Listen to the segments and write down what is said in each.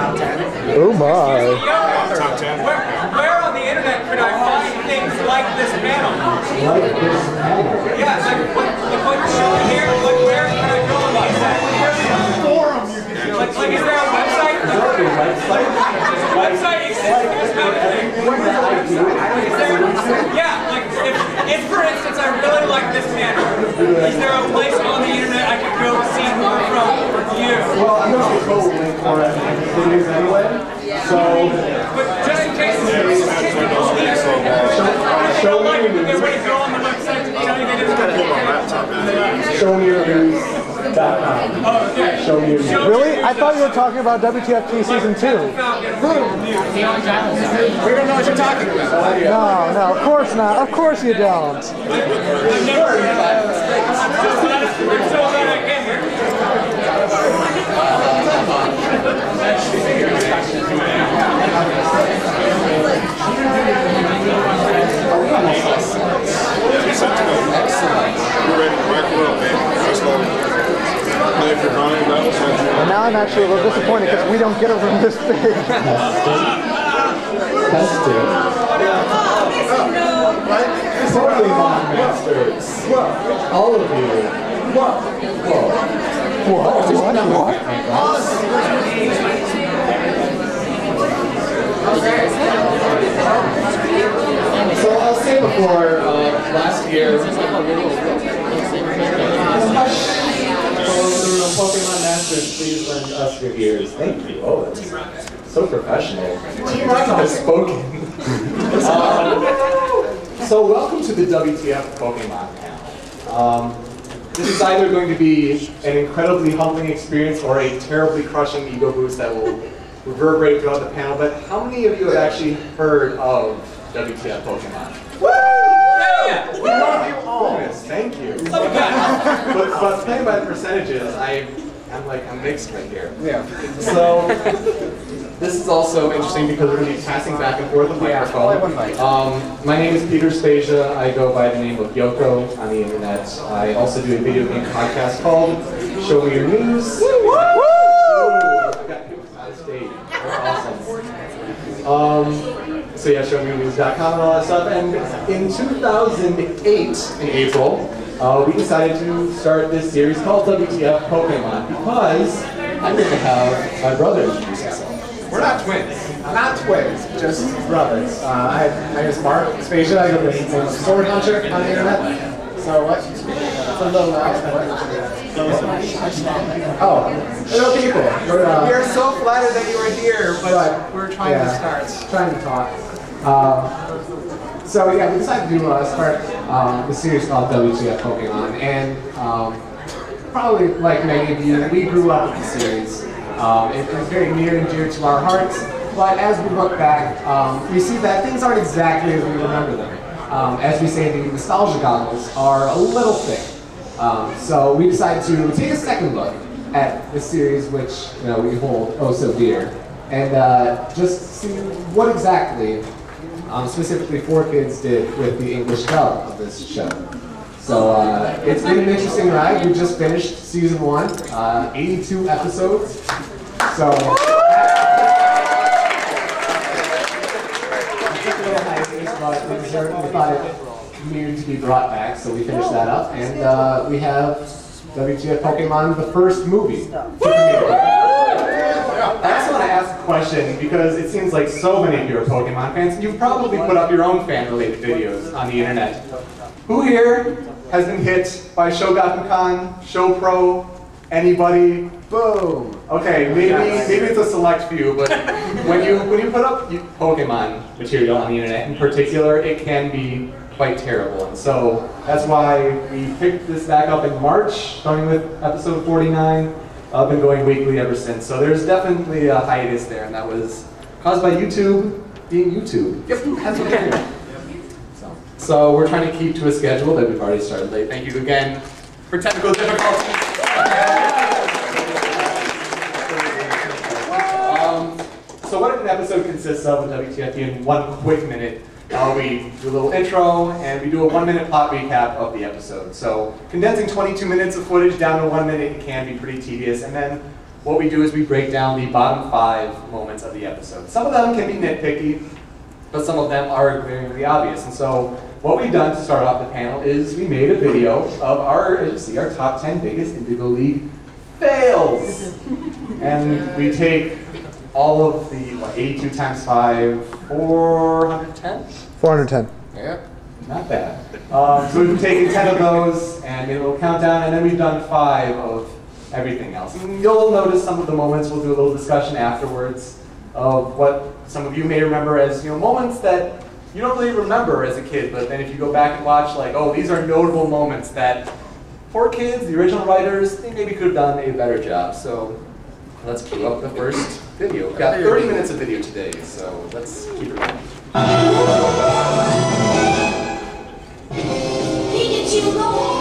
top 10. Oh my. Top 10. Where on the internet could I find things like this panel? Like this panel? Yeah, like what you're showing here, where can I go about that? Forum you can go Like, is there a website? Website exists for this kind of thing? Yeah, like if for instance I really like this panel, is there a place on the internet I could go see more from you? Well, I'm going to go link for it in the videos anyway. So, but just in case show me your news. Everybody go on the website to tell you they didn't got to hit my laptop. showmeyournews.com. Oh, okay. Show me your news. Really? I thought you were talking about WTFP Season 2. We don't know what you're talking about. No, no, of course not. Of course you don't. I'm so glad I came here. And now I'm actually a little disappointed because we don't get a room this big. Testing. Pokemon Masters. All of you. What? So I'll say before, last year, Pokemon Masters, please lend us your ears. Thank you. Oh, that's so professional. Team Rocket has spoken. So welcome to the WTF Pokémon panel. This is either going to be an incredibly humbling experience or a terribly crushing ego boost that will reverberate throughout the panel, but how many of you have actually heard of WTF Pokémon? Woo! Yeah! Bonus, thank you. but playing by the percentages, I'm mixed right here. Yeah. So this is also interesting because we're going to be passing back and forth the microphone. My name is Peter Spasia. I go by the name of Yoko on the internet. I also do a video game podcast called Show Me Your News. Woo! I got people out of stage. They're awesome. So yeah, showmeyournews.com and all that stuff. And in 2008, in April, we decided to start this series called WTF Pokémon because I'm going to have my brother introduce himself. We're not twins. Not twins, just brothers. My name is Mark Spasia. I go by the name of SwordHunter on the internet. So what? It's a little loud. Oh, hello people. We're so flattered that you were here, but we're trying to start. Trying to talk. So yeah, we decided to start the series called WTF Pokémon, and probably like many of you, we grew up with the series. It is very near and dear to our hearts, but as we look back, we see that things aren't exactly as we remember them. As we say, the nostalgia goggles are a little thick. So we decided to take a second look at the series which we hold oh so dear, and just see what exactly specifically 4Kids did with the English dub of this show. So it's been an interesting ride. We just finished season 1, 82 episodes. So we thought it needed to be brought back, so we finished that up, and we have WTF Pokémon, the first movie. I also want to ask a question because it seems like so many of you are Pokemon fans. You've probably put up your own fan-related videos on the internet. Who here has been hit by Shogakukan, Showpro, anybody? Boom. Okay, maybe it's a select few, but when you put up Pokemon material on the internet in particular, it can be quite terrible. And so that's why we picked this back up in March, starting with episode 49. I've been going weekly ever since. So there's definitely a hiatus there, and that was caused by YouTube being YouTube. Yep, that's what it is. So we're trying to keep to a schedule that we've already started late. Thank you again for technical difficulties. So what an episode consists of in WTFP in 1 quick minute. We do a little intro, and we do a 1-minute plot recap of the episode. So condensing 22 minutes of footage down to 1 minute can be pretty tedious, and then what we do is we break down the bottom 5 moments of the episode. Some of them can be nitpicky, but some of them are glaringly obvious. And so what we've done to start off the panel is we made a video of our, as you see, our top 10 biggest Indigo League fails. And we take all of the, 82 times 5, 410? 410. Yeah, not bad. So we've taken 10 of those and made a little countdown, and then we've done 5 of everything else. And you'll notice some of the moments, we'll do a little discussion afterwards of what some of you may remember as moments that you don't really remember as a kid, but then if you go back and watch, like, oh, these are notable moments that for kids, the original writers, they maybe could have done a better job. So let's cue up the first video. We've got 30 minutes of video today, so let's keep it going. Pikachu, go on!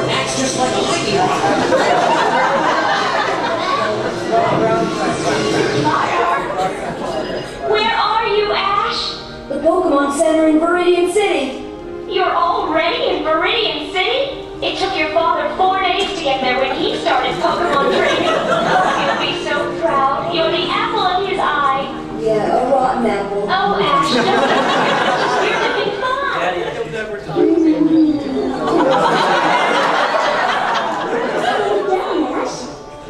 Acts just like a lightning rod. Where are you, Ash? The Pokemon Center in Viridian City. You're already in Viridian City? It took your father 4 days to get there when he started Pokemon training. He'll be so proud. You're the apple of his eye. Yeah, a rotten apple. Oh, Ash, don't. You're having fun. Daddy, he'll never talk to me.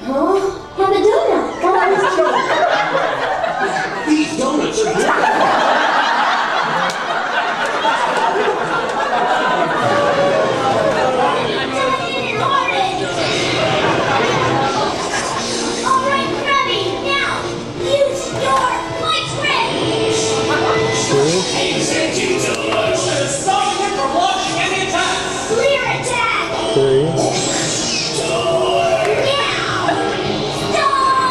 Huh? Have a donut. Come on, let's go. These donuts are good. All right, Krabby, now use your light red. Stop him from launching any attacks! Clear attack. 3. Now stop.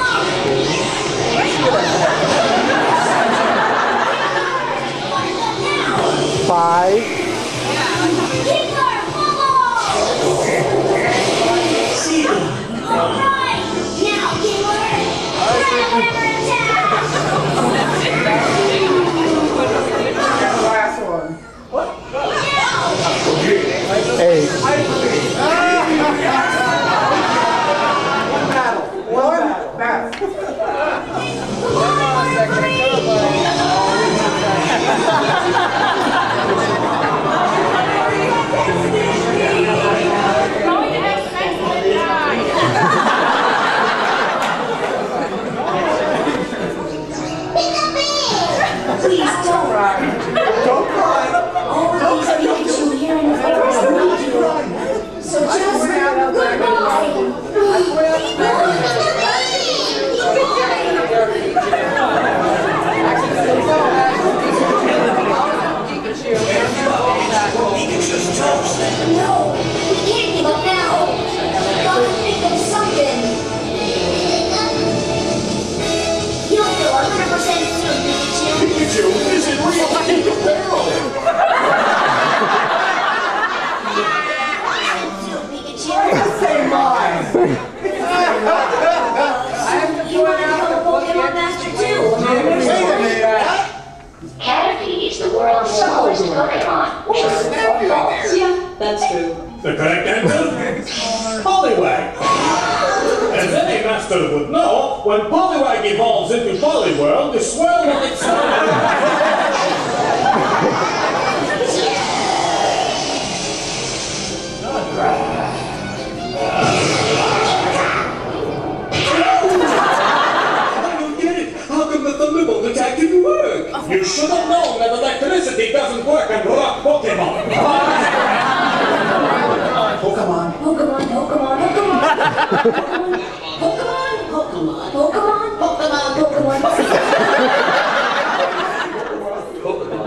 5. Keeper, follow. All right, now Keeper, hammer attack. Last one. Now. 8. One battle. One battle. Please don't. Don't cry. All of these Pikachu here in the forest need you. So just No, we can't give up now. Gotta think of something. You'll feel 100% soon, Pikachu. Pikachu isn't real in the barrel. Pikachu. Say mine. You want to become a Pokemon Master too? Wait a minute. Caterpie is the world's smallest Pokemon. Yeah, that's true. The correct answer? Poliwag. As any master would know, when Poliwag evolves into Poliwhirl, the swirl will I don't get it. How come the Thunderbolt attack didn't work? You should have known that electricity doesn't work on rock Pokemon. Pokemon. Pokemon, Pokemon, Pokemon. Pokemon, Pokemon, Pokemon, Pokemon, Pokemon.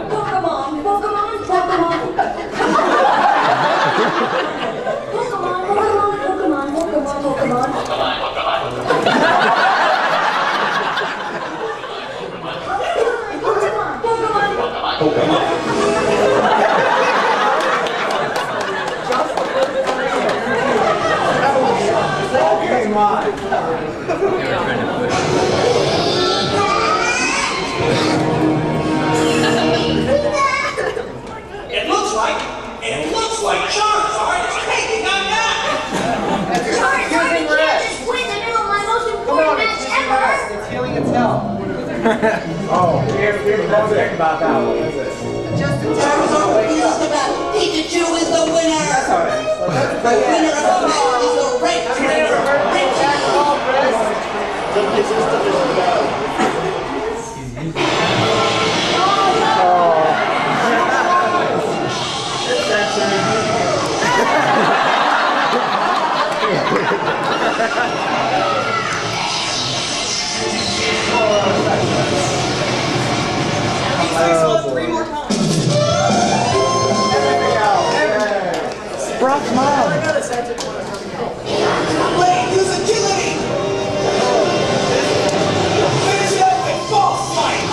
Pokemon, Pokemon, Pokemon. Pokemon, Pokemon, Pokemon, Pokemon, Okay, mine. Oh, we have to think about that one. What is it? Just in time. Pikachu is the winner! That's how it ends. The winner of the match is the red trainer, Three more times. Brock's mom. Wait, use agility! Finish it up with false fight!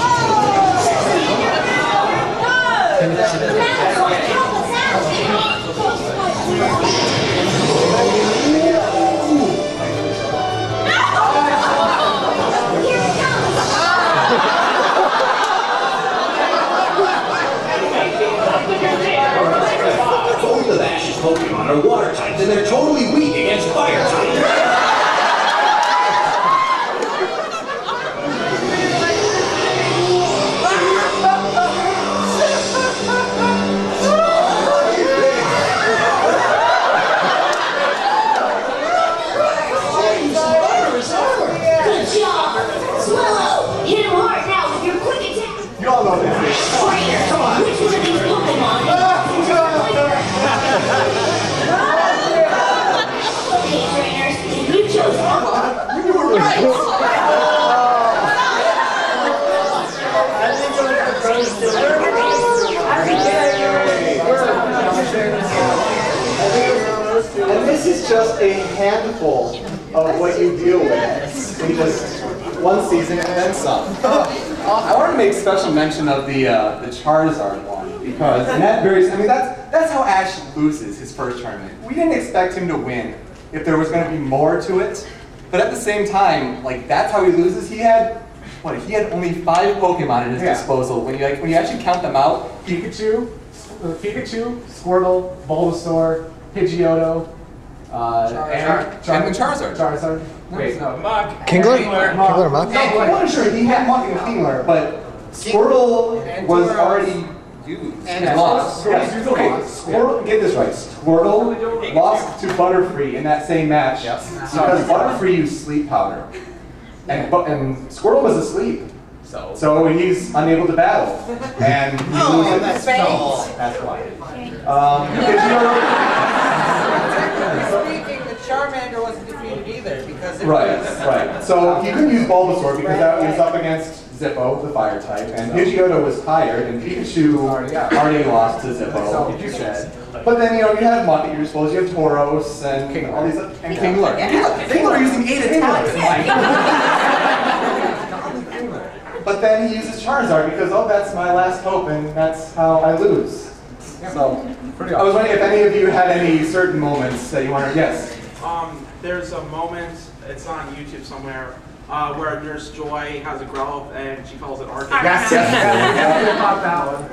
Both of Ash's Pokemon are water types, and they're totally weak against fire types. Good job! Swallow! Hit him hard now with your quick attack! You all know this. Trainer, which one of these Pokemon is Okay, trainers, you chose one. You were right. And this is just a handful of what you deal with in just one season and then some. I want to make special mention of the Charizard one because in that very, I mean that's how Ash loses his first tournament. We didn't expect him to win if there was going to be more to it, but at the same time, like that's how he loses. He had only 5 Pokemon at his disposal. When you actually count them out, Pikachu, Squirtle, Bulbasaur, Pidgeotto, and Charizard. Charizard. Wait, no. Kingler? Kingler or Mach? No, I'm sure he had Mach and Kingler, but Squirtle was already used and lost. Yes. Okay, Squirtle, get this right. Squirtle lost to Butterfree in that same match because Butterfree used sleep powder, and Squirtle was asleep. So he's unable to battle, and he loses. That's why. Speaking, the Charmander wasn't defeated either because it Right. So he couldn't use Bulbasaur because he was up against Zippo, the fire type, and Pidgeotto was tired, and Pikachu already lost to Zippo, like you said. But then you have Mach at your disposal. You have Tauros and all these and Kingler. Kingler using 8 attacks. But then he uses Charizard because that's my last hope, and that's how I lose. So I was wondering if any of you had any certain moments that you wanted. Yes. There's a moment, it's on YouTube somewhere, where Nurse Joy has a Growlithe and she calls it Arctic. Yes.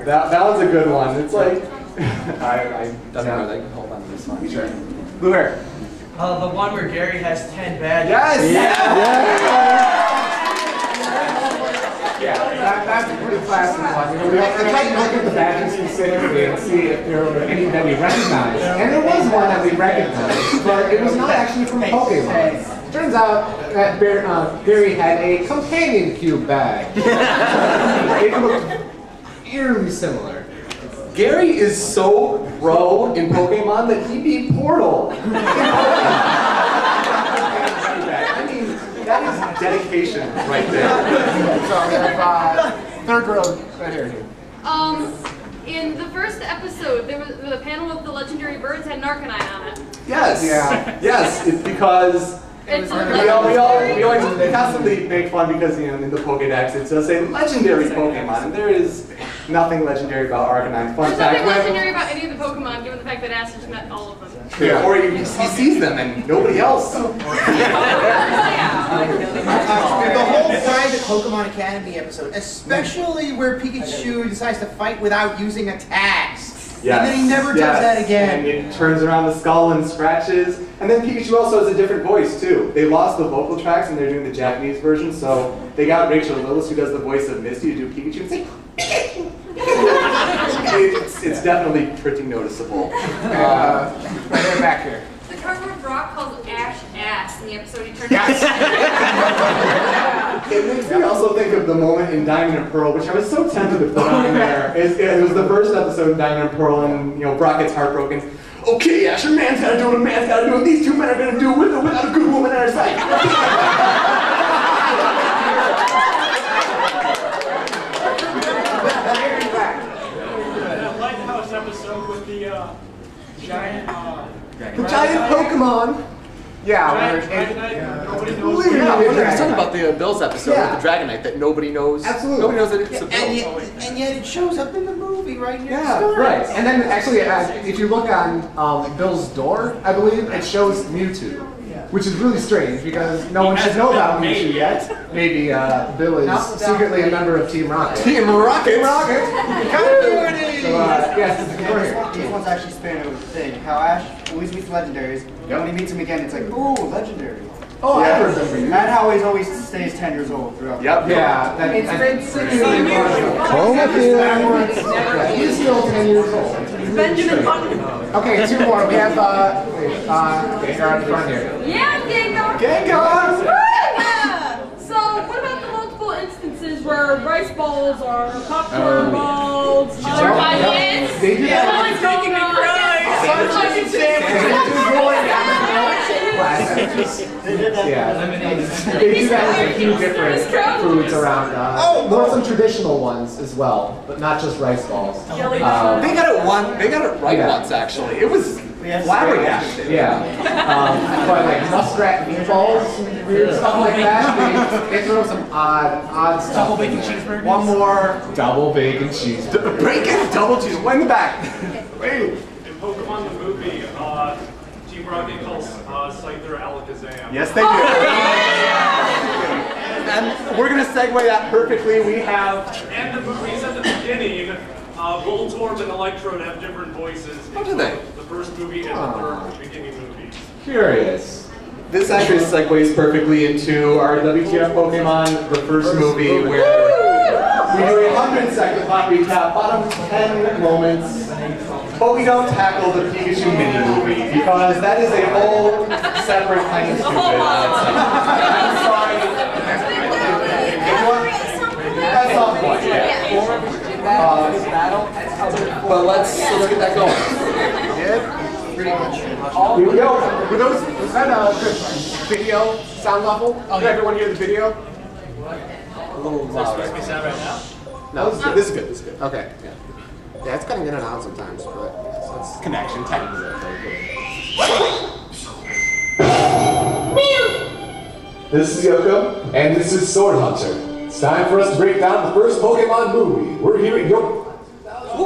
That one's a good one. It's like I doesn't matter. They can hold on to this one. Sure. Blue hair. The one where Gary has 10 badges. Yeah, that's a pretty classic one. We have to look at the badges specifically and see if there were any that we recognized. And there was one that we recognized, but it was not actually from Pokemon. Turns out that Gary had a companion cube bag. It looked eerily similar. Gary is so pro in Pokemon that he beat Portal. That is dedication right there. So we have third row right here. In the first episode, there was the panel with the legendary birds had an Arcanine on it. Yes. Yeah. Yes, it's because It's we always constantly make fun because in the Pokédex it does say legendary Pokemon, and there is nothing legendary about Arcanine. Fun There's fact. nothing legendary about any of the Pokemon, given the fact that Ash has met all of them. Yeah. Or he sees them and nobody else. The whole Private Pokemon Academy episode, especially where Pikachu decides to fight without using attacks. Yes. And then he never does that again. And it turns around the skull and scratches. And then Pikachu also has a different voice too. They lost the vocal tracks and they're doing the Japanese version, so they got Rachel Lillis, who does the voice of Misty, to do Pikachu and say, Pikachu. It's definitely pretty noticeable. Right there, back here. The cardboard rock calls Ash ass in the episode he turned It makes me also think of the moment in Diamond and Pearl, which I was so tempted to put on there. It was the first episode of Diamond and Pearl, and Brock gets heartbroken. Okay, Ash, a man's gotta do what a man's gotta do, and these two men are gonna do it with or without a good woman at our side. That lighthouse episode with the giant Pokemon. Nobody knows. He's talking about the Bills episode with the Dragonite that nobody knows. Absolutely. Nobody knows that it's a Bill. And yet it shows up in the movie right here. Yeah, right. And then actually, if you look on Bill's door, I believe, it shows Mewtwo. Which is really strange because no one should know about Mewtwo yet. Maybe Bill is secretly a member of Team Rocket. Team Rocket! Team Rocket! Continuity! So, yes, this is here. These ones actually span over the thing. How Ash always meets legendaries, and when he meets him again, it's like, ooh, legendary. Oh, I remember you. And how he always stays 10 years old throughout. Yep. Yeah. It's been 6 years. He's still 10 years old. Benjamin Button. Okay, 2 more. We have Gengar in front here. Yeah, Gengar. Gengar! Yeah. So, what about the multiple instances where rice balls are popcorn balls? Or onions? They do that. Someone's making me cry. Yeah, they do that with a few different foods around. More some traditional ones as well, but not just rice balls. They got it right once actually. It was flabbergasted. Yeah, but like muskrat meatballs, weird stuff like that. They throw some odd stuff. Double bacon cheeseburgers. One more. Double bacon cheeseburger. Bacon, double cheese. One in the back. Wait. In Pokemon the movie, Team Rocket calls Scyther Alakazam. Yes, they do. And we're going to segue that perfectly. We have... And the movies at the beginning, Voltorb and Electrode have different voices. How do they? The first movie and the third beginning movie. Curious. This actually segues perfectly into our WTF Pokémon, the first movie, where we do a 100-second plot recap, bottom 10 moments, but we don't tackle the Pikachu mini movie, because that is a whole separate kind of stupid. I'm sorry. At some point, yeah. But let's get that going. Pretty much. Here we go. Was that video sound awful? Did everyone hear the video? A little louder. Is that right now? No, this is good. This is good. Okay. Yeah, it's cutting in and out sometimes, but it's Connection, technically. This is Yoko, and this is SwordHunter. It's time for us to break down the first Pokemon movie. We're here at Youmacon. For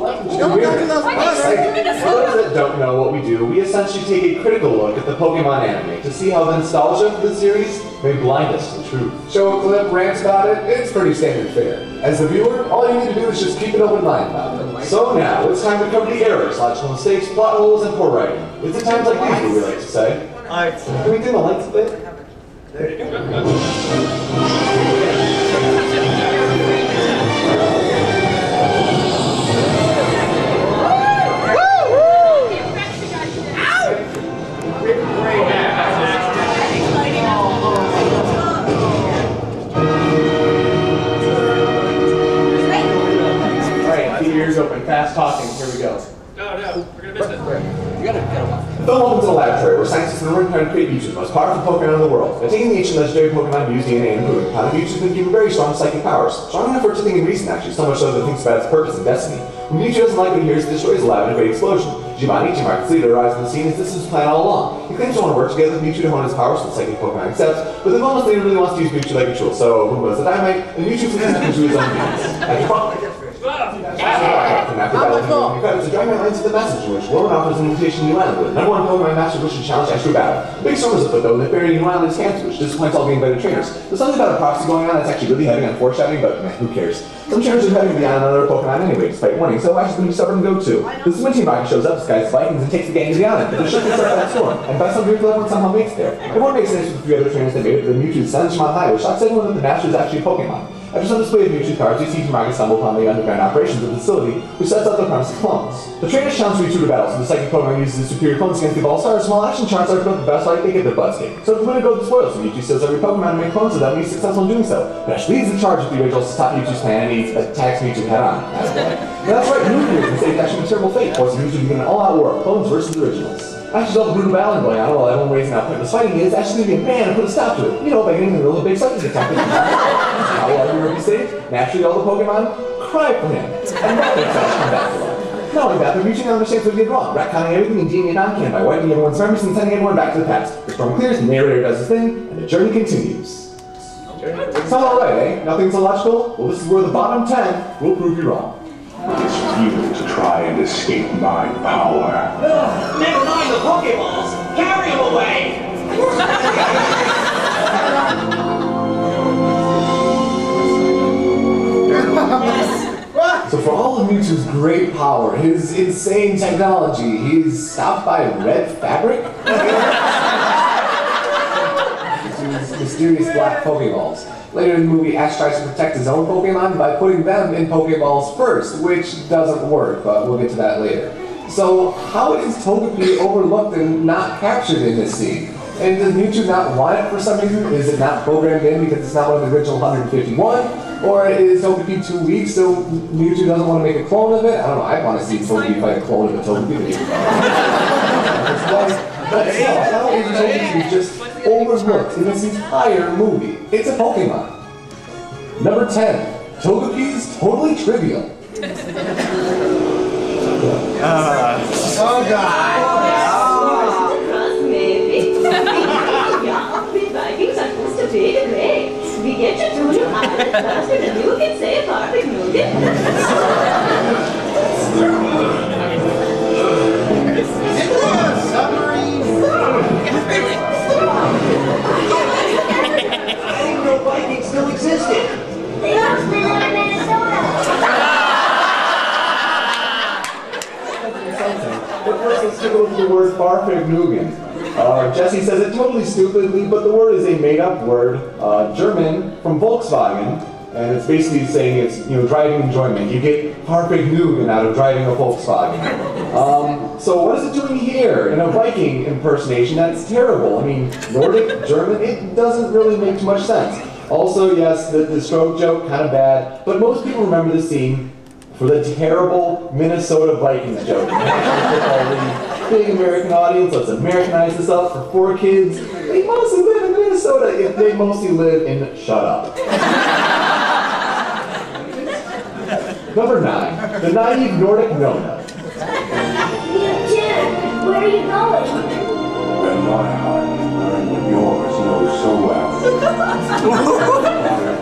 those that don't know what we do, we essentially take a critical look at the Pokemon anime to see how the nostalgia for the series may blind us to the truth. Show a clip, rant about it, it's pretty standard fare. As the viewer, all you need to do is just keep an open mind about it. So now, it's time to cover the errors, logical mistakes, plot holes, and poor writing. It's at times like these we like to say. Can we do the length of it? There you go. Ears open, fast talking, here we go. No, we're gonna miss it. You gotta The film opens in a laboratory where scientists have been working hard to create Mewtwo, the most powerful Pokemon in the world. By taking the ancient legendary Pokemon Mew's DNA and improving upon it, Mewtwo's been given very strong psychic powers. Strong enough for something in reason, actually, so much so that it thinks about its purpose and destiny. When Mewtwo doesn't like what he hears, it destroys the lab in a great explosion. Giovanni, Team-Rocket's leader, arrives on the scene as this is his plan all along. He claims to want to work together with Mewtwo to hone his powers so the psychic Pokemon accepts, but the bonus leader really wants to use Mewtwo like a tool, so who was the dynamite, and Mewtwo flees into his own hands. After battle, you got to join my lines to the message, which Rowan offers an invitation to New Island with. Number one Pokemon Master wishes to challenge extra battle. The big storm was afoot though, and they buried New Island's camps, which disappoints all being better trainers. There's something about a proxy going on that's actually really heavy on foreshadowing, but man, who cares? Some trainers are heading beyond another Pokemon anyway, despite warning, so Ash is going to be stubborn to go too. This is when Team Rocket shows up, disguised Vikings, and takes the gang to the island, but they're sure to start that storm, and by some miracle everyone somehow makes it there. Everyone makes it with 3 other trainers that made it to the Mewtwo Sun Shimon High, which shocks everyone that the Master is actually a Pokemon. After some display of Mewtwo cards, we see Team Rocket stumble upon the underground operations of the facility, which sets up the premise of clones. The trainers challenge Mewtwo to battle, so the psychic Pokemon uses his superior clones against the All-Stars, while action charts are about the best fight, they get their butts kicked. So if we're going to go to spoils, so Mewtwo steals every Pokemon and makes clones of them, and he's successful in doing so. But Ash leads the charge with the originals to stop Mewtwo's plan, and he attacks Mewtwo head-on. That's right, Mewtwo is faced actually a terrible fate, forcing Mewtwo to begin an all-out war of clones versus originals. Ash's all the brutal battling going on while everyone raising out pointless fighting is Ash is going to be a man and put a stop to it. You know, by getting in the middle of a big psychic attack. How will everyone be saved? Naturally, all the Pokemon cry for him. And that makes Ash come back to life. Not only that, but Mewtwo understands what he did wrong, retconning everything and deeming it non-canon by wiping everyone's memories and sending everyone back to the past. The storm clears, the narrator does his thing, and the journey continues. It's all alright, eh? Nothing's illogical? Well, this is where the bottom 10 will prove you wrong. It's futile to try and escape my power. Never mind the Pokeballs! Carry them away! So for all of Mewtwo's great power, his insane technology, he's stopped by red fabric? His mysterious black Pokeballs. Later in the movie, Ash tries to protect his own Pokemon by putting them in Pokeballs first, which doesn't work, but we'll get to that later. So, how is Togepi overlooked and not captured in this scene? And does Mewtwo not want it for some reason? Is it not programmed in because it's not one of the original 151? Or is Togepi too weak so Mewtwo doesn't want to make a clone of it? I don't know, I want to see Togepi fight a clone of a Togepi. But still, how is Togepi just overlooked in this entire movie? It's a Pokemon. Number 10, Togepi's totally trivial. Oh God! Maybe. Yeah, we Vikings are supposed to be great. We get you to your island faster than you can say a perfect I didn't know Vikings still existed. They must be living in Minnesota. But first, let's take a look at the word Farfignugan. Jesse says it totally stupidly, but the word is a made-up word, German, from Volkswagen, and it's basically saying it's, driving enjoyment. You get Farfignugan out of driving a Volkswagen. So what is it doing here in a Viking impersonation? That's terrible. I mean, Nordic, German, it doesn't really make too much sense. Also, yes, the stroke joke, kind of bad, but most people remember the scene for the terrible Minnesota Vikings joke. Big American audience, let's Americanize this up for 4 kids. They mostly live in Minnesota if they mostly live in Shut Up. Number 9, the naive Nordic Nona. Jim, where are you going? Where my heart learned what yours knows so well.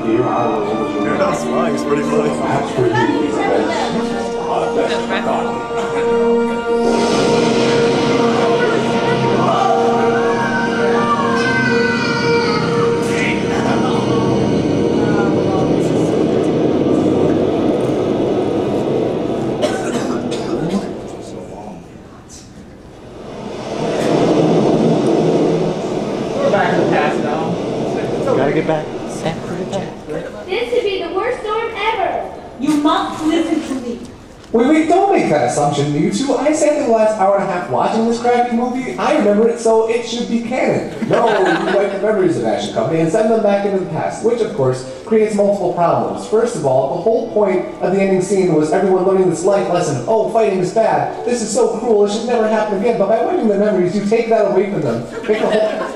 Here I will. You're not smiling, it's pretty funny. Perhaps for you, these events are best forgotten. Gotta get back. This could be the worst storm ever. You must listen to me. Wait, don't make that assumption, Mewtwo. I spent the last hour and a half watching this crappy movie. I remember it, so it should be canon. No, you wipe the memories of Ash and Company and send them back into the past, which, of course, creates multiple problems. First of all, the whole point of the ending scene was everyone learning this life lesson of, oh, fighting is bad, this is so cruel, it should never happen again. But by wiping their memories, you take that away from them. Make the whole...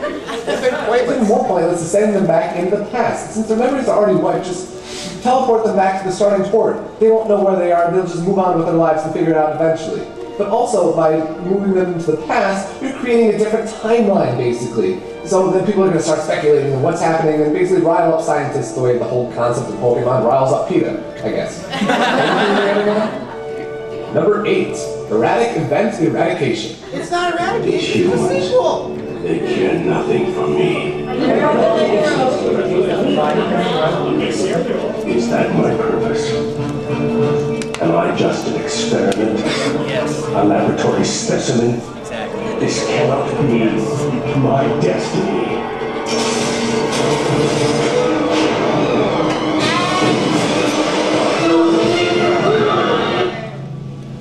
It's even more pointless to send them back into the past. Since their memories are already wiped, just teleport them back to the starting port. They won't know where they are, and they'll just move on with their lives and figure it out eventually. But also, by moving them into the past, you're creating a different timeline, basically. So then people are going to start speculating on what's happening and basically rile up scientists the way the whole concept of Pokemon riles up PETA, I guess. Number 8, erratic event eradication. It's not eradication, it's a sequel. They care nothing from me. Is that my purpose? Am I just an experiment? Yes. A laboratory specimen? Exactly. This cannot be my destiny.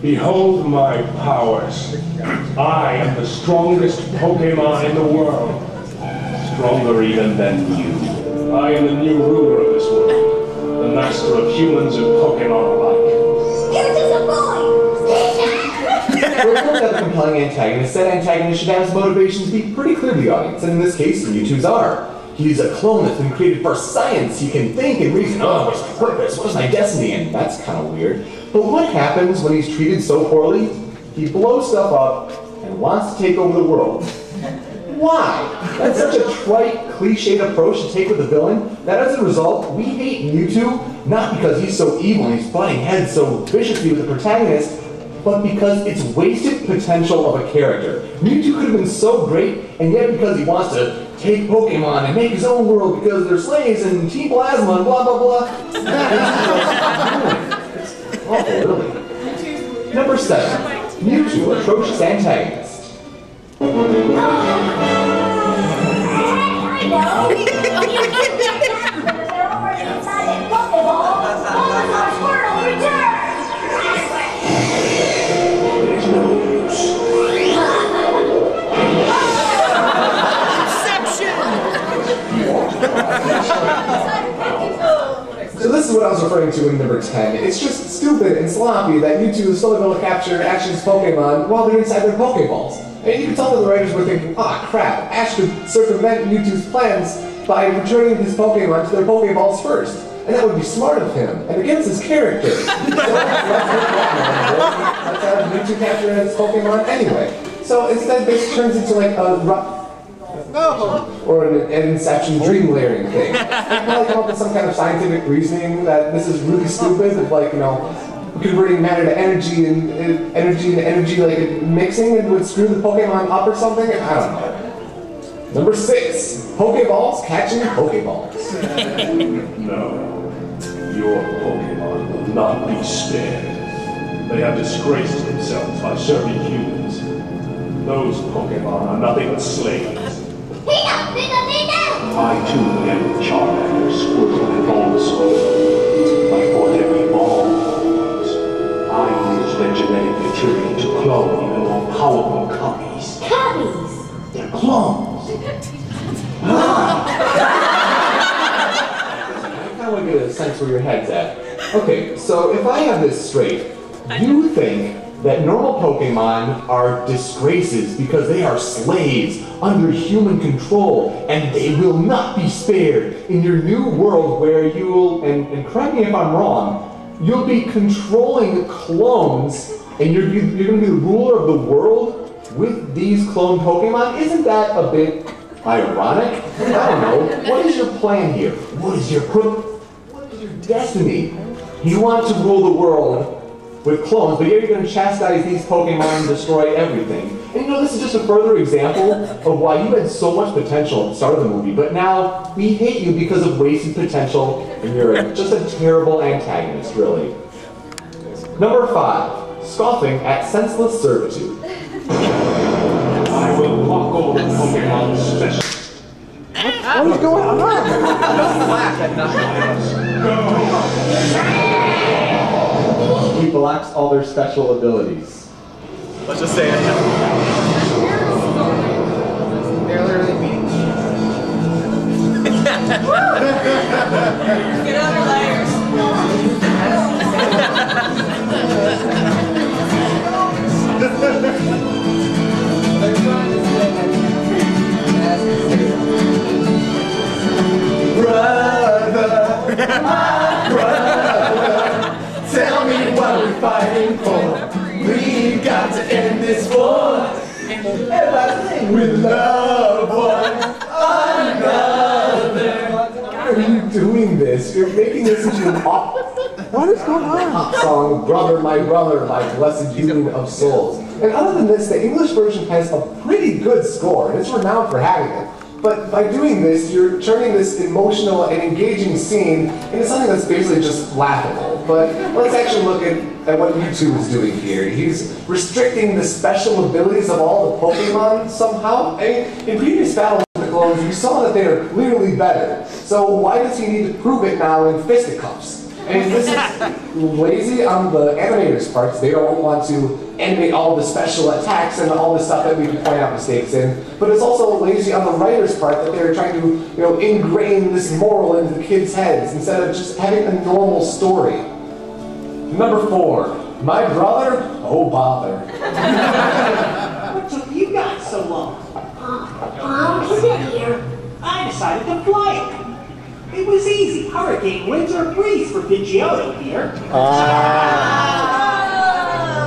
Behold my powers. I am the strongest Pokemon in the world. Stronger even than you. I am the new ruler of this world. The master of humans and Pokemon alike. You're just a boy! We're going to have a compelling antagonist. That antagonist should have his motivations be pretty clear to the audience, and in this case, Mewtwo's are. He's a clone that's been created for science. He can think and reason. Oh, what's my purpose? What is my destiny? And that's kind of weird. But what happens when he's treated so poorly? He blows stuff up and wants to take over the world. Why? That's such a trite, cliched approach to take with a villain that as a result, we hate Mewtwo, not because he's so evil and he's butting heads so viciously with the protagonist, but because it's wasted potential of a character. Mewtwo could have been so great, and yet because he wants to take Pokemon and make his own world because they're slaves and Team Plasma and blah blah blah. It's awful, really. Number 7, Mewtwo, atrocious antagonist. I know! You can't they're already inside a Pokeball! Bulbasaur Squirtle return! There's no use. So this is what I was referring to in number 10. It's just stupid and sloppy that Mewtwo is still able to capture Ash's Pokemon while they're inside their Pokeballs. And you can tell that the writers were thinking, ah, crap, Ash could circumvent Mewtwo's plans by returning his Pokemon to their Pokeballs first. And that would be smart of him, and against his character. So let's have Mewtwo capture his Pokemon anyway. So instead this turns into like a or an Inception dream layering thing. They probably come up with some kind of scientific reasoning that this is really stupid, of like, you know, converting matter to energy and energy to energy, like mixing, and would screw the Pokemon up or something? I don't know. Number 6, Pokeballs catching Pokeballs. No. Your Pokemon will not be spared. They have disgraced themselves by serving humans. Those Pokemon are nothing but slaves. I too am Charmander, Squirtle, and Bulbasaur. But for their evolved forms, I use their genetic material to clone even more powerful copies. Copies? They're clones. I kind of want to get a sense where your head's at. Okay, so if I have this straight, you think that normal Pokemon are disgraces because they are slaves under human control, and they will not be spared in your new world where you will, and correct me if I'm wrong, you'll be controlling clones, and you're going to be the ruler of the world with these cloned Pokemon? Isn't that a bit ironic? I don't know. What is your plan here? What is your destiny? You want to rule the world with clones, but you're going to chastise these Pokemon and destroy everything. And you know, this is just a further example of why you had so much potential at the start of the movie, but now we hate you because of wasted potential, and you're just a terrible antagonist, really. Number 5, scoffing at senseless servitude. I will walk over Pokemon special. What is going on? Laugh at nothing. He blocks all their special abilities. Let's just say it. They're literally beating Get out of layers. Brother, my brother, tell me what we're fighting for. We've got to end this war with loved ones. Why are you doing this? You're making this into an What is going on? Song, Brother, My Blessed Union of Souls. And other than this, the English version has a pretty good score, and it's renowned for having it. But by doing this, you're turning this emotional and engaging scene into something that's basically just laughable. But let's actually look at what Mewtwo is doing here. He's restricting the special abilities of all the Pokemon somehow. I mean, in previous battles with the clones, we saw that they are clearly better. So why does he need to prove it now in fisticuffs? I mean, this is lazy on the animators' parts. They don't want to animate all the special attacks and all the stuff that we can point out mistakes in. But it's also lazy on the writers' part that they're trying to, ingrain this moral into the kids' heads instead of just having a normal story. Number 4, my brother, oh bother. What took you guys so long? Mom isn't here. I decided to fly it. It was easy. Hurricane winds or breeze for Pidgeotto here.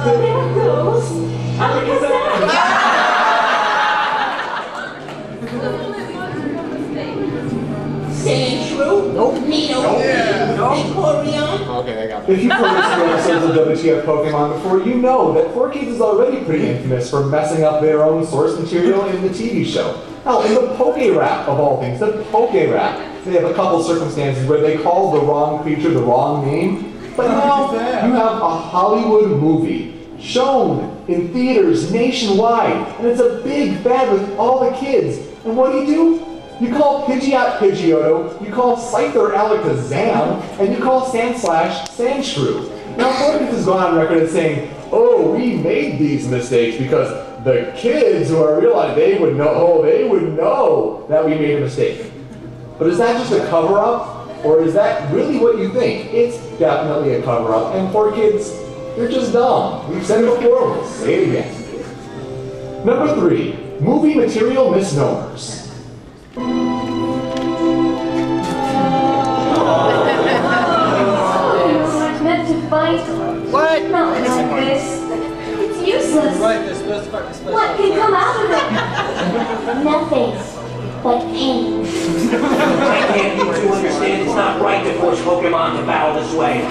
There goes Alakazam. Sandshrew? Nope. Nido? Nope. Vaporeon? Okay, I got it. If you've heard some episodes of WTF Pokémon before, you know that 4Kids is already pretty infamous for messing up their own source material in the TV show. Hell, in the Poke Rap, of all things, the Poke Rap, they have a couple circumstances where they call the wrong creature the wrong name. But now you have a Hollywood movie shown in theaters nationwide, and it's a big fad with all the kids. And what do? You call Pidgeot Pidgeotto, you call Scyther Alakazam, and you call Sandslash Sandshrew. Now 4Kids has gone on record as saying, oh, we made these mistakes because the kids who are real, they would know that we made a mistake. But is that just a cover-up, or is that really what you think? It's definitely a cover-up, and 4Kids, they're just dumb. We've said it before, we'll say it again. Number 3, movie material misnomers. It's meant to fight. What? Not like this. It's useless. What can come out of it? Nothing. But pain. I can't you two understand it's not right to force Pokemon to battle this way.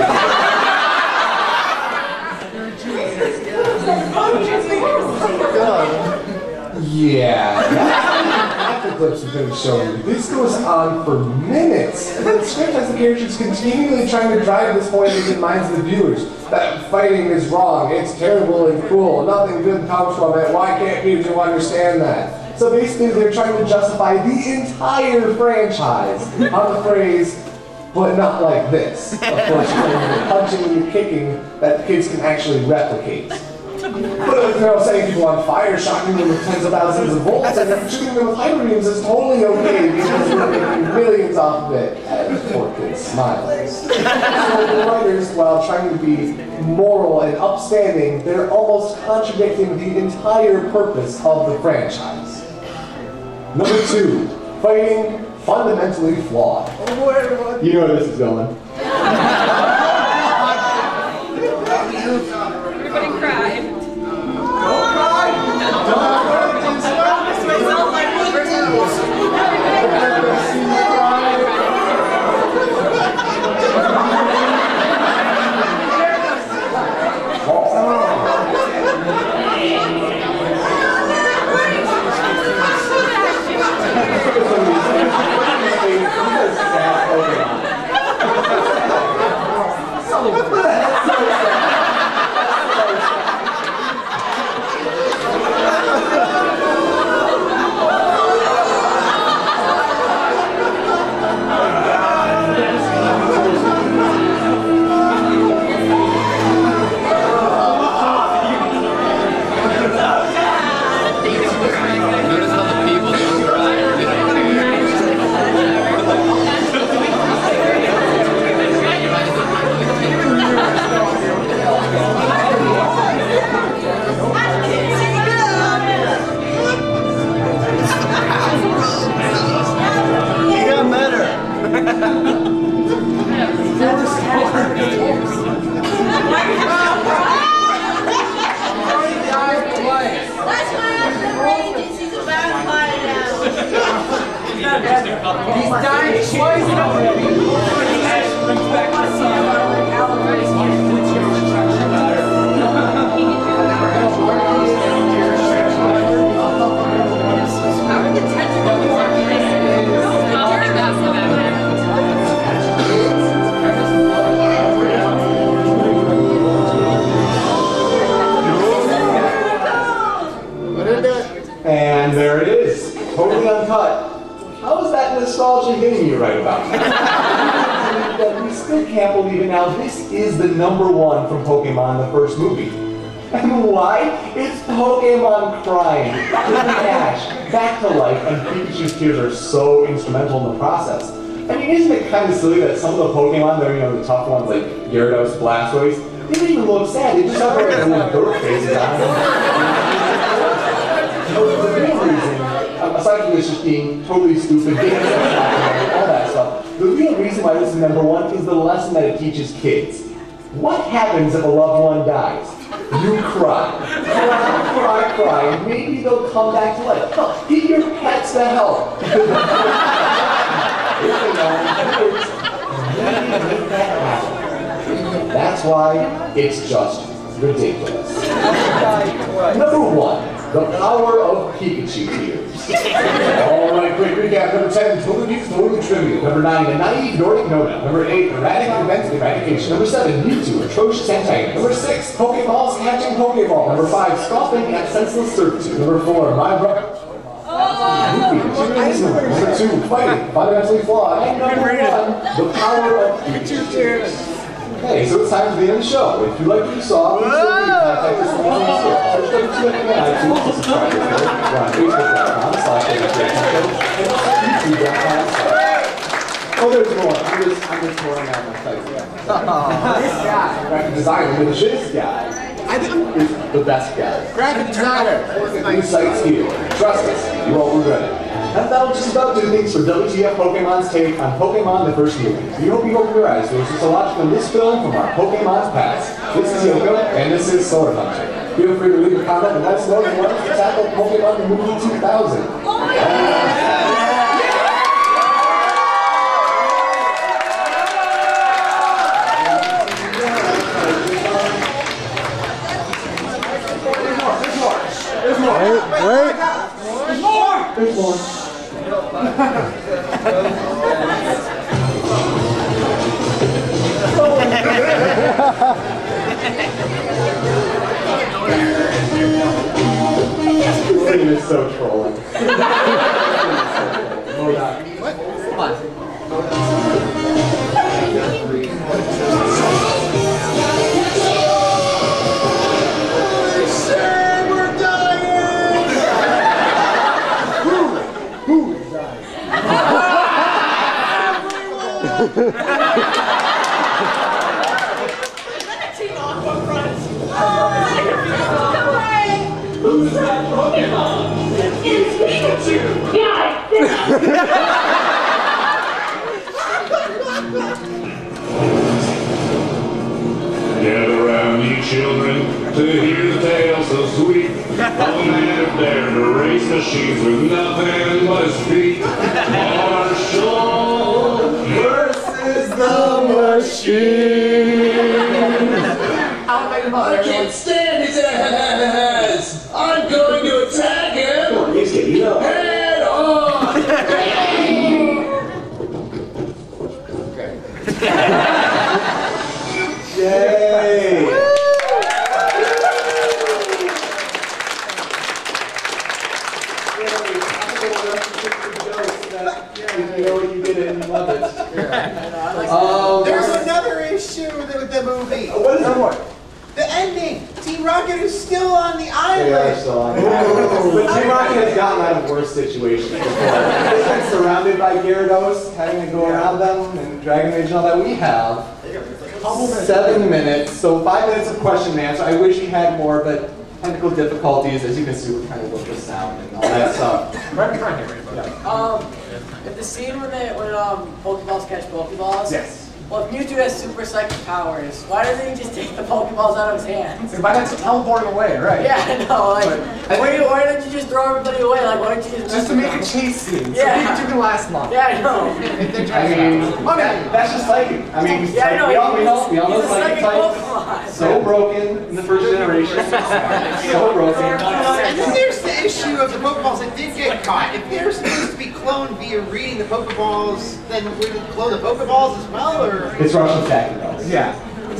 Yeah, the clips have been shown. This goes on for minutes, and the script has the characters continually trying to drive this point into the minds of the viewers that fighting is wrong, it's terrible and cruel, nothing good comes from it. Why can't people understand that? So basically, they're trying to justify the entire franchise on the phrase, but not like this. Of course, you're punching and kicking that kids can actually replicate. But setting people on fire, shocking them with tens of thousands of volts, and shooting them with hyper beams is totally okay because we're making millions off of it. And 4Kids smiles. So the writers, while trying to be moral and upstanding, they're almost contradicting the entire purpose of the franchise. Number 2, fighting fundamentally flawed. You know where this is going. Everybody cried. He's dying poison already. Ash brings back the sun. And there it is, totally uncut. How is that nostalgia hitting you right about now? We still can't believe it now. This is the #1 from Pokemon, the first movie. And why? It's Pokemon crying, bringing Ash back to life, and Pikachu's tears are so instrumental in the process. I mean, isn't it kind of silly that some of the Pokemon, they're, the tough ones like Gyarados, Blastoise, they don't even look sad, they just have like little bird faces on them. The real reason, aside from this just being totally stupid, all that stuff, the real reason why this is #1 is the lesson that it teaches kids. What happens if a loved one dies? You cry. Cry, cry, and maybe they'll come back to life. Hell, get your pets the help. If they don't, make that happen. That's why it's just ridiculous. #1. The power of Pikachu tears. Alright, quick recap. #10, totally needs totally trivial. #9, the naive Nordic Nona. #8, erratic event eradication. #7, Mewtwo, atrocious antagonist. #6, Pokeballs catching Pokeball. #5, scoffing at senseless servitude. #4, my brother. #2, fighting, fundamentally flawed. And #1, the power of Pikachu tears. Okay, so it's time for the end of the show. If you like what you saw, please feel free to contact us on Facebook, iTunes, subscribe to us. We're on Facebook.com/WTFP, oh, there's more. I'm just pouring out my sites. This guy, graphic designer, this guy is the best guy. Graphic designer. These sites here. Trust us, you won't regret it. And that'll just about do things for WTF Pokemon's take on Pokemon the first movie. We hope you open your eyes to a logical this film from our Pokemon's past. This is Youmacon, and this is SwordHunter. Feel free to leave a comment and let us know if you want us to tackle Pokemon the movie 2000. There's more. Wait. There's more. This thing is so trolling. What? Come on. Who's that Pokemon? It's Pikachu! Gather round, you children, to hear the tale so sweet of a man who dared to race machines with nothing but his feet. Marshall versus the machine. I can't stand his ass. I'm going to attack him. Head on. Yay! You know you did it and you love it. There's another issue with the movie. What is it? The ending. Team Rocket is still on the island. They are still on the island. But Team Rocket has gotten out of worse situations before. They've been surrounded by Gyarados, having to go around them, and Dragon Rage and all that. We have 7 minutes, so 5 minutes of question and answer. I wish we had more, but technical difficulties, as you can see, we're trying to work with sound and all that stuff. Right behind here. If the scene when Pokeballs catch Pokeballs, yes. Well, if Mewtwo has super psychic powers, why doesn't he just take the Pokeballs out of his hands? Why not just teleport him away, right? Yeah, I know. Like, why don't you just throw everybody away? Like, why don't you just to make a chase scene? Yeah. So Pikachu can last long. Yeah, I know. That's just psychic. I mean, Yeah, I know. we all know He's a psychic psychic types. Pokemon. So broken in the first generation. So broken. And then there's the issue of the Pokeballs that did get caught. If they're supposed to be cloned via reading the Pokeballs, then would it clone the Pokeballs as well, or? It's Russian tactics. Yeah.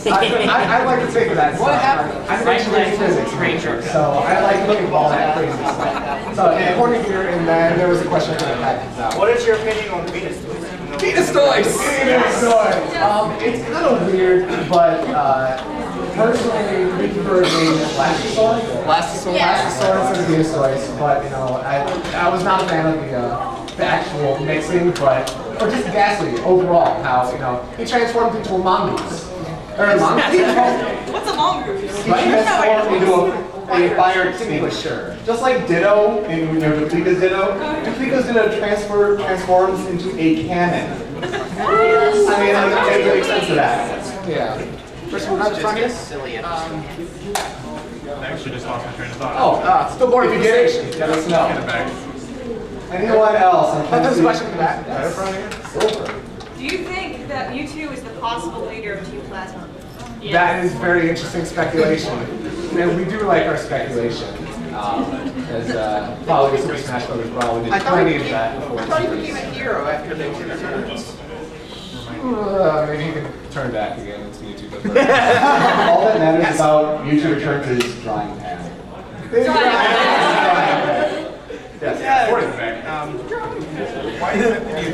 I like to take that. What happened? I'm an engineering physics major, so I like looking at all that crazy stuff. So according here, and then there was a question about that. What is your opinion on Venus toys? Venus toys! Venus toys! It's kind of weird, but personally, we prefer being Blastosaur. Blastosaur instead of Venus toys, but you know, I was not a fan of the actual mixing, or just Ghastly overall, how, you know, he transformed into a mongoose. Or a mongoose? What's a mongoose? He transformed into a fire extinguisher. Just like Ditto in Duplica's Ditto, Duplica's Ditto transforms into a cannon. I mean, it makes sense of that. Yeah. First one, just a silly I actually just lost my train of thought. Oh, still bored. If you get it, let us know. Anyone else? There's a question in the back. Right in front of you. Silver. Do you think that Mewtwo is the possible leader of Team Plasma? Yes. That is very interesting speculation. And we do like our speculation. As probably Super Smash Bros. Brawl, we did plenty of that before. I thought he became a hero after they took turns. Maybe he can turn back again into Mewtwo. All that matters about Mewtwo return to his drying pan. Yes. Why do you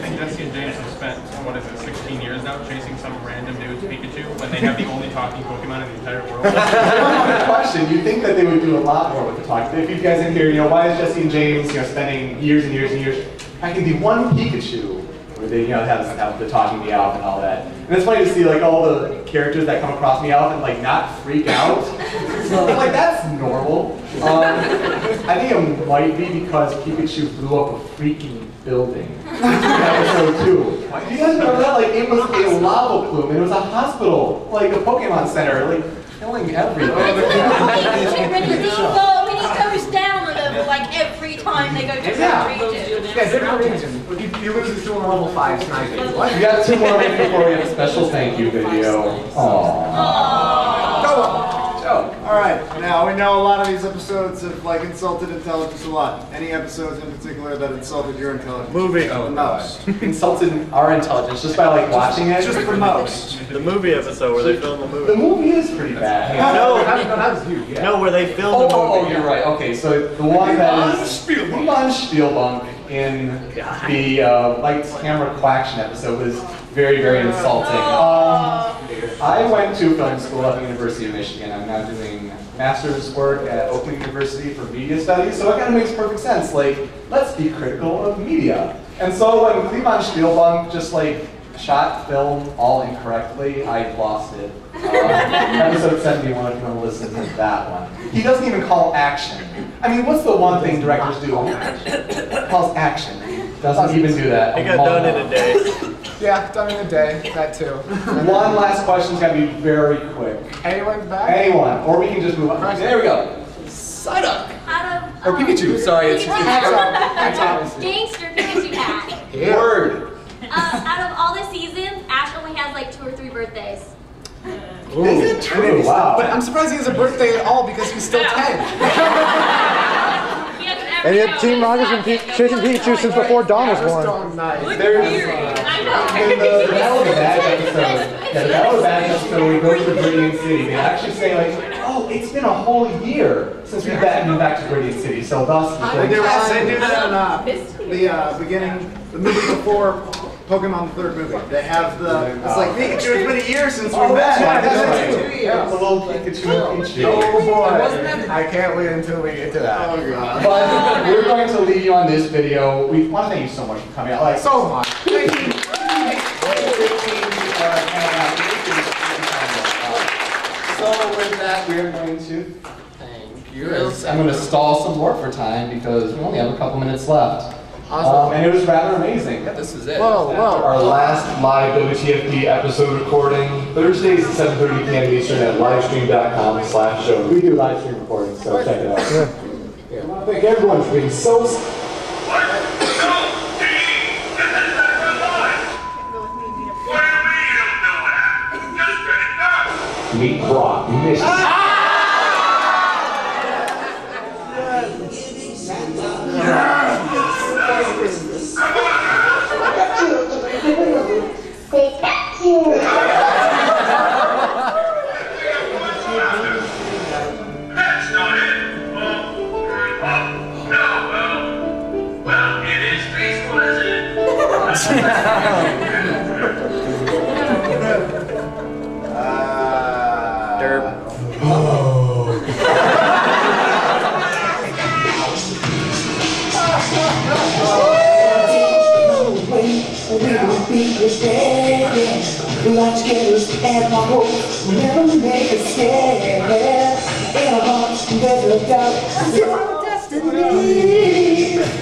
think Jesse and James have spent, what is it, 16 years now chasing some random dude's Pikachu when they have the only talking Pokemon in the entire world? Good question. You'd think that they would do a lot more with the talk. If you guys in here, you know, why is Jesse and James, you know, spending years and years and years packing the one Pikachu where they, you know, have the talking Meowth and all that. And it's funny to see like all the characters that come across Meowth and like not freak out. So like that's normal. I think it might be because Pikachu blew up a freaking building in episode 2. Do you guys remember that? Like it was a lava plume and it was a hospital, like a Pokemon center, like killing everything. When he goes down a level like every time they go to that region. Yeah, different region. He loses to a level 5 sniping. What? We got 2 more minutes before we have a special thank you video. Aww. Go on. Joe. Alright, now we know a lot of these episodes have like insulted intelligence a lot. Any episodes in particular that insulted your intelligence? Movie. The most. Insulted our intelligence just by like watching it? Just the most. The movie episode where they film the movie. The movie is pretty bad. No, where they film the movie. Oh, you're right. Okay, so the one that is Ivan Spielbank in the Lights, Camera, Quaction episode was very, very insulting. I went to film school at the University of Michigan. I'm now doing master's work at Oakland University for media studies, so it kind of makes perfect sense. Like, let's be critical of media. And so when Ivan Spielbank just like shot film all incorrectly, I lost it. Episode 71, if you want to listen to that one. He doesn't even call action. I mean, what's the one thing directors do? Calls action. Doesn't even do that. It got done in a day. Yeah, done in a day. That too. One last question's got to be very quick. Anyone's back? Anyone, or we can just move on. There we go. Psyduck. Or Pikachu. Sorry, it's Gangster Pikachu hat. Yeah. Word. Out of all the seasons, Ash only has like 2 or 3 birthdays. Ooh, is it true? Wow. But I'm surprised he has a birthday at all because he's still 10. And yet Team Rocket's been chasing Pikachu since before Dawn was born. There's in the Battle of the Bag episode, the Battle of the Bag episode, we go to Viridian City. They actually say like, oh, it's been a whole year since we've been back to Viridian City. So thus, They do that in the beginning, the movie before Pokemon the 3rd movie. They have it's like, Pikachu, it's been a year since we met. That's 2 years. A little Pikachu. Oh boy. I can't wait until we get to that. Oh god. But we're going to leave you on this video. We want to thank you so much for coming out. Like, so much. Thank you. So with that, we're going to thank you. I'm going to stall some more for time because we only have a couple minutes left. And it was rather amazing. This is it. Our last live WTFP episode recording, Thursdays at 7:30 p.m. Eastern at livestream.com/show. We do live stream recordings, so check it out. I want to thank everyone for being so... Meet Brock, Michigan. That's not it. No, well, it is peaceful, isn't it? Derp. Let's get us and my hope will never make us scared. In our hearts, there's no doubt. It's our destiny.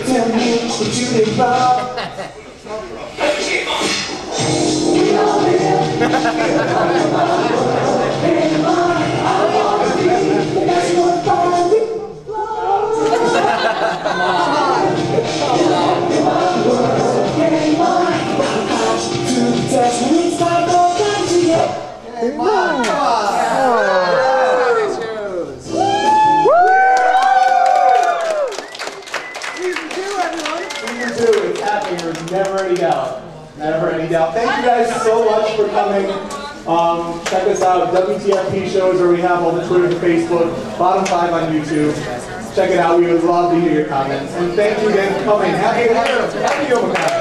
Tell me what you think about. We all live. That's what finally Never any doubt. Never any doubt. Thank you guys so much for coming. Check us out, WTFP shows where we have all the Twitter and Facebook, bottom 5 on YouTube. Check it out. We would love to hear your comments. And thank you again for coming. Happy Youmacon.